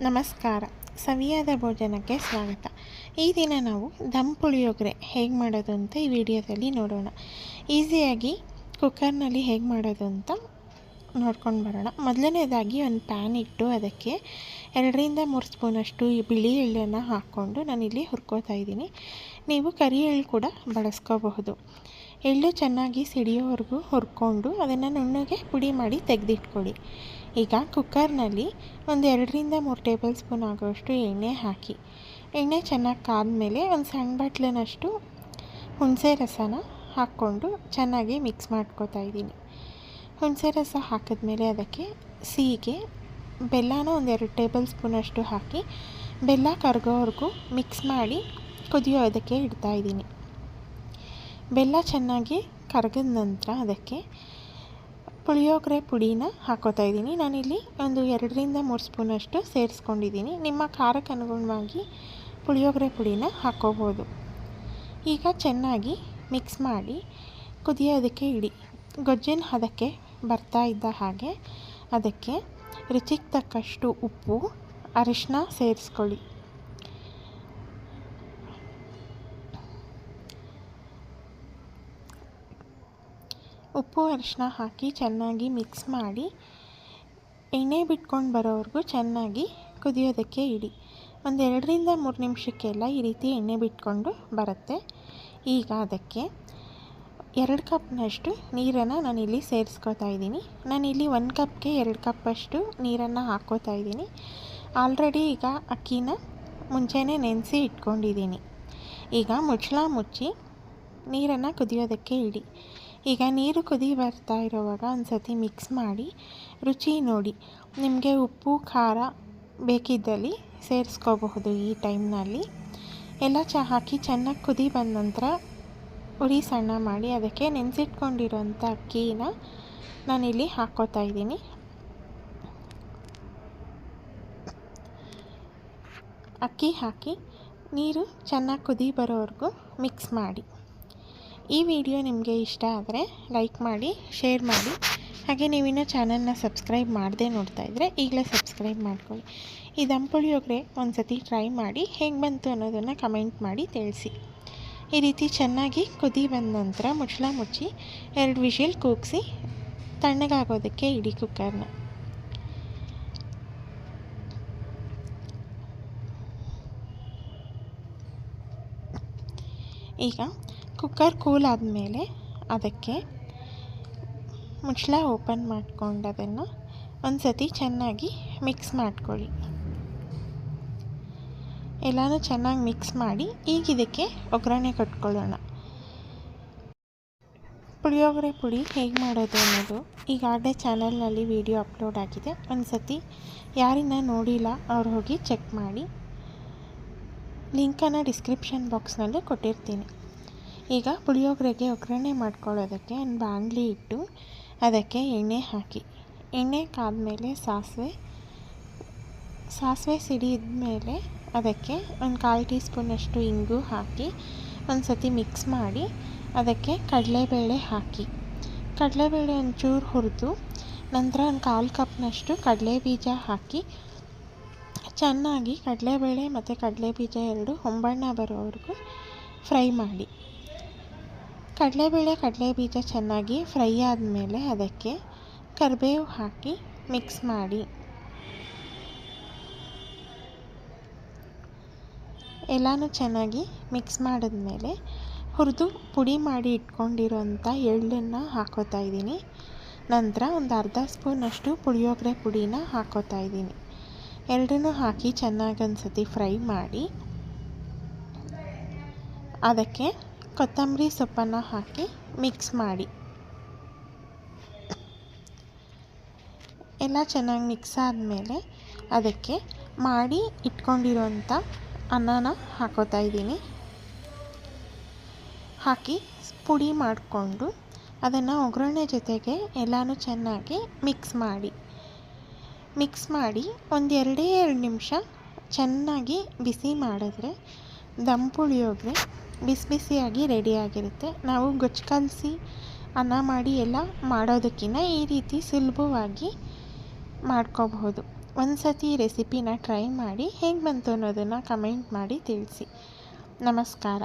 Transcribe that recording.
ನಮಸ್ಕಾರ. ಸವಿಯಾದ ಭೋಜನಕ್ಕೆ ಸ್ವಾಗತ. ಈ ದಿನ ನಾವು ದಮ್ ಪುಳಿಯೋಗರೆ ಹೇಗೆ ಮಾಡೋದು ಅಂತ ಈ ವಿಡಿಯೋದಲ್ಲಿ ನೋಡೋಣ. ಈಸಿಯಾಗಿ ಕುಕ್ಕರ್ನಲ್ಲಿ ಹೇಗೆ ಮಾಡೋದು ಅಂತ ನೋಡ್ಕೊಂಡು ಬರೋಣ. ಮೊದಲನೇದಾಗಿ ಒಂದು ಪ್ಯಾನ್ ಇಟ್ಟು ಅದಕ್ಕೆ 2-3 ಸ್ಪೂನಷ್ಟು ಬಿಳಿ ಎಳ್ಳನ್ನು ಹಾಕ್ಕೊಂಡು ನಾನಿಲ್ಲಿ ಹುರ್ಕೋತಾ ಇದ್ದೀನಿ. ನೀವು ಕರಿ ಎಳ್ಳು ಕೂಡ ಬಳಸ್ಕೋಬಹುದು. ಎಳ್ಳು ಚೆನ್ನಾಗಿ ಸಿಡಿಯೋವರೆಗೂ ಹುರ್ಕೊಂಡು ಅದನ್ನು ನುಣ್ಣಗೆ ಪುಡಿ ಮಾಡಿ ತೆಗೆದಿಟ್ಕೊಳ್ಳಿ. ಈಗ ಕುಕ್ಕರ್ನಲ್ಲಿ ಒಂದು 2-3 ಟೇಬಲ್ ಸ್ಪೂನ್ ಆಗೋಷ್ಟು ಎಣ್ಣೆ ಹಾಕಿ, ಎಣ್ಣೆ ಚೆನ್ನಾಗಿ ಕಾದ್ಮೇಲೆ ಒಂದು ಸಣ್ಣ ಬಟ್ಲಿನಷ್ಟು ಹುಣಸೆ ರಸನ ಹಾಕ್ಕೊಂಡು ಚೆನ್ನಾಗಿ ಮಿಕ್ಸ್ ಮಾಡ್ಕೋತಾ ಇದ್ದೀನಿ. ಹುಣಸೆ ರಸ ಹಾಕಿದ್ಮೇಲೆ ಅದಕ್ಕೆ ಸಿಹಿಗೆ ಬೆಲ್ಲನ ಒಂದು 2 ಟೇಬಲ್ ಸ್ಪೂನಷ್ಟು ಹಾಕಿ ಬೆಲ್ಲ ಕರಗೋವರೆಗೂ ಮಿಕ್ಸ್ ಮಾಡಿ ಕುದಿಯೋದಕ್ಕೆ ಇಡ್ತಾಯಿದ್ದೀನಿ. ಬೆಲ್ಲ ಚೆನ್ನಾಗಿ ಕರಗಿದ ನಂತರ ಅದಕ್ಕೆ ಪುಳಿಯೋಗರೆ ಪುಡಿನ ಹಾಕೋತಾ ಇದ್ದೀನಿ. ನಾನಿಲ್ಲಿ ಒಂದು 2-3 ಸ್ಪೂನಷ್ಟು ಸೇರಿಸ್ಕೊಂಡಿದ್ದೀನಿ. ನಿಮ್ಮ ಖಾರಕ್ಕೆ ಅನುಗುಣವಾಗಿ ಪುಳಿಯೋಗರೆ ಪುಡಿನ ಹಾಕ್ಕೋಬೋದು. ಈಗ ಚೆನ್ನಾಗಿ ಮಿಕ್ಸ್ ಮಾಡಿ ಕುದಿಯೋದಕ್ಕೆ ಇಡಿ. ಗೊಜ್ಜಿನ ಹದಕ್ಕೆ ಬರ್ತಾ ಇದ್ದ ಹಾಗೆ ಅದಕ್ಕೆ ರುಚಿಗೆ ತಕ್ಕಷ್ಟು ಉಪ್ಪು, ಅರಿಶಿನ ಸೇರಿಸ್ಕೊಳ್ಳಿ. ಉಪ್ಪು ಅರಿಶಿನ ಹಾಕಿ ಚೆನ್ನಾಗಿ ಮಿಕ್ಸ್ ಮಾಡಿ ಎಣ್ಣೆ ಬಿಟ್ಕೊಂಡು ಬರೋವರೆಗೂ ಚೆನ್ನಾಗಿ ಕುದಿಯೋದಕ್ಕೆ ಇಡಿ. ಒಂದು 2-3 ನಿಮಿಷಕ್ಕೆಲ್ಲ ಈ ರೀತಿ ಎಣ್ಣೆ ಬಿಟ್ಕೊಂಡು ಬರುತ್ತೆ. ಈಗ ಅದಕ್ಕೆ 2 ಕಪ್ನಷ್ಟು ನೀರನ್ನು ನಾನಿಲ್ಲಿ ಸೇರಿಸ್ಕೋತಾ ಇದ್ದೀನಿ. ನಾನಿಲ್ಲಿ 1 ಕಪ್ಗೆ 2 ಕಪ್ಪಷ್ಟು ನೀರನ್ನು ಹಾಕ್ಕೋತಾ ಇದ್ದೀನಿ. ಆಲ್ರೆಡಿ ಈಗ ಅಕ್ಕಿನ ಮುಂಚೆನೇ ನೆನೆಸಿ ಇಟ್ಕೊಂಡಿದ್ದೀನಿ. ಈಗ ಮುಚ್ಚಳ ಮುಚ್ಚಿ ನೀರನ್ನು ಕುದಿಯೋದಕ್ಕೆ ಇಡಿ. ಈಗ ನೀರು ಕುದಿ ಬರ್ತಾ ಇರೋವಾಗ ಒಂದು ಸತಿ ಮಿಕ್ಸ್ ಮಾಡಿ ರುಚಿ ನೋಡಿ. ನಿಮಗೆ ಉಪ್ಪು ಖಾರ ಬೇಕಿದ್ದಲ್ಲಿ ಸೇರಿಸ್ಕೋಬಹುದು. ಈ ಟೈಮ್ನಲ್ಲಿ ಎಲ್ಲ ಹಾಕಿ ಚೆನ್ನಾಗಿ ಕುದಿ ಬಂದ ನಂತರ ಉರಿ ಸಣ್ಣ ಮಾಡಿ ಅದಕ್ಕೆ ನೆನೆಸಿಟ್ಕೊಂಡಿರೋಂಥ ಅಕ್ಕಿನ ನಾನಿಲ್ಲಿ ಹಾಕ್ಕೋತಾ ಇದ್ದೀನಿ. ಅಕ್ಕಿ ಹಾಕಿ ನೀರು ಚೆನ್ನಾಗಿ ಕುದಿ ಬರೋವರೆಗೂ ಮಿಕ್ಸ್ ಮಾಡಿ. ಈ ವಿಡಿಯೋ ನಿಮಗೆ ಇಷ್ಟ ಆದರೆ ಲೈಕ್ ಮಾಡಿ, ಶೇರ್ ಮಾಡಿ. ಹಾಗೆ ನೀವಿನ್ನೂ ಚಾನಲ್ನ ಸಬ್ಸ್ಕ್ರೈಬ್ ಮಾಡದೆ ನೋಡ್ತಾ ಇದ್ದರೆ ಈಗಲೇ ಸಬ್ಸ್ಕ್ರೈಬ್ ಮಾಡ್ಕೊಳ್ಳಿ. ಈ ದಮ್ ಪುಳಿಯೋಗರೆ ಒಂದು ಸತಿ ಟ್ರೈ ಮಾಡಿ ಹೇಗೆ ಬಂತು ಅನ್ನೋದನ್ನು ಕಮೆಂಟ್ ಮಾಡಿ ತಿಳಿಸಿ. ಈ ರೀತಿ ಚೆನ್ನಾಗಿ ಕುದಿ ಬಂದ ನಂತರ ಮುಚ್ಚಳ ಮುಚ್ಚಿ 2 ವಿಷಿಲ್ ಕೂಗಿಸಿ ತಣ್ಣಗಾಗೋದಕ್ಕೆ ಇಡಿ ಕುಕ್ಕರ್ನ. ಈಗ ಕುಕ್ಕರ್ ಕೂಲ್ ಆದಮೇಲೆ ಅದಕ್ಕೆ ಮುಚ್ಚಳ ಓಪನ್ ಮಾಡ್ಕೊಂಡು ಅದನ್ನು ಒಂದು ಸತಿ ಚೆನ್ನಾಗಿ ಮಿಕ್ಸ್ ಮಾಡ್ಕೊಳ್ಳಿ. ಎಲ್ಲನೂ ಚೆನ್ನಾಗಿ ಮಿಕ್ಸ್ ಮಾಡಿ ಈಗ ಇದಕ್ಕೆ ಒಗ್ಗರಣೆ ಕಟ್ಕೊಳ್ಳೋಣ. ಪುಳಿಯೋಗರೆ ಪುಡಿ ಹೇಗೆ ಮಾಡೋದು ಅನ್ನೋದು ಈಗಾಗಲೇ ಚಾನಲ್ನಲ್ಲಿ ವಿಡಿಯೋ ಅಪ್ಲೋಡ್ ಆಗಿದೆ. ಒಂದು ಸತಿ ಯಾರಿನ್ನ ನೋಡಿಲ್ಲ ಅವ್ರು ಹೋಗಿ ಚೆಕ್ ಮಾಡಿ. ಲಿಂಕನ್ನು ಡಿಸ್ಕ್ರಿಪ್ಷನ್ ಬಾಕ್ಸ್ನಲ್ಲೂ ಕೊಟ್ಟಿರ್ತೀನಿ. ಈಗ ಪುಳಿಯೋಗರೆಗೆ ಒಗ್ಗರಣೆ ಮಾಡ್ಕೊಳ್ಳೋದಕ್ಕೆ ಒಂದು ಬಾಣಲಿ ಇಟ್ಟು ಅದಕ್ಕೆ ಎಣ್ಣೆ ಹಾಕಿ, ಎಣ್ಣೆ ಕಾದ್ಮೇಲೆ ಸಾಸಿವೆ ಸಿಡಿದ ಮೇಲೆ ಅದಕ್ಕೆ ಒಂದು 1/4 ಟೀ ಸ್ಪೂನಷ್ಟು ಇಂಗು ಹಾಕಿ ಒಂದು ಸತಿ ಮಿಕ್ಸ್ ಮಾಡಿ ಅದಕ್ಕೆ ಕಡಲೆಬೇಳೆ ಹಾಕಿ, ಕಡಲೆಬೇಳೆ ಒಂಚೂರು ಹುರಿದು ನಂತರ ಒಂದು 1/4 ಕಪ್ನಷ್ಟು ಕಡಲೆ ಬೀಜ ಹಾಕಿ ಚೆನ್ನಾಗಿ ಕಡಲೆಬೇಳೆ ಮತ್ತು ಕಡಲೆ ಬೀಜ ಎರಡು ಹೊಂಬಣ್ಣ ಬರೋವರೆಗೂ ಫ್ರೈ ಮಾಡಿ. ಕಡಲೆಬೇಳೆ ಕಡಲೆ ಬೀಜ ಚೆನ್ನಾಗಿ ಫ್ರೈ ಆದಮೇಲೆ ಅದಕ್ಕೆ ಕರಿಬೇವು ಹಾಕಿ ಮಿಕ್ಸ್ ಮಾಡಿ. ಎಲ್ಲನೂ ಚೆನ್ನಾಗಿ ಮಿಕ್ಸ್ ಮಾಡಿದ್ಮೇಲೆ ಹುರಿದು ಪುಡಿ ಮಾಡಿ ಇಟ್ಕೊಂಡಿರೋಂಥ ಎಳ್ಳನ್ನು ಹಾಕೋತಾ ಇದ್ದೀನಿ. ನಂತರ ಒಂದು ಅರ್ಧ ಸ್ಪೂನಷ್ಟು ಪುಳಿಯೋಗರೆ ಪುಡಿನ ಹಾಕೋತಾ ಇದ್ದೀನಿ. ಎರಡನ್ನೂ ಹಾಕಿ ಚೆನ್ನಾಗಿ ಒಂದು ಸತಿ ಫ್ರೈ ಮಾಡಿ ಅದಕ್ಕೆ ಕೊತ್ತಂಬರಿ ಸೊಪ್ಪನ್ನು ಹಾಕಿ ಮಿಕ್ಸ್ ಮಾಡಿ. ಎಲ್ಲ ಚೆನ್ನಾಗಿ ಮಿಕ್ಸ್ ಆದಮೇಲೆ ಅದಕ್ಕೆ ಮಾಡಿ ಇಟ್ಕೊಂಡಿರೋಂಥ ಅನ್ನನ ಹಾಕೋತಾ ಇದ್ದೀನಿ. ಹಾಕಿ ಪುಡಿ ಮಾಡಿಕೊಂಡು ಅದನ್ನು ಒಗ್ಗರಣೆ ಜೊತೆಗೆ ಎಲ್ಲನೂ ಚೆನ್ನಾಗಿ ಮಿಕ್ಸ್ ಮಾಡಿ ಒಂದು 2 ನಿಮಿಷ ಚೆನ್ನಾಗಿ ಬಿಸಿ ಮಾಡಿದ್ರೆ ದಮ್ ಪುಳಿಯೋಗರೆ ಬಿಸಿ ಬಿಸಿಯಾಗಿ ರೆಡಿಯಾಗಿರುತ್ತೆ. ನಾವು ಗೊಜ್ಜು ಕಲಸಿ ಅನ್ನ ಮಾಡಿ ಎಲ್ಲ ಮಾಡೋದಕ್ಕಿಂತ ಈ ರೀತಿ ಸುಲಭವಾಗಿ ಮಾಡ್ಕೋಬಹುದು. ಒಂದು ಸತಿ ಈ ರೆಸಿಪಿನ ಟ್ರೈ ಮಾಡಿ ಹೇಗೆ ಬಂತು ಅನ್ನೋದನ್ನು ಕಮೆಂಟ್ ಮಾಡಿ ತಿಳಿಸಿ. ನಮಸ್ಕಾರ.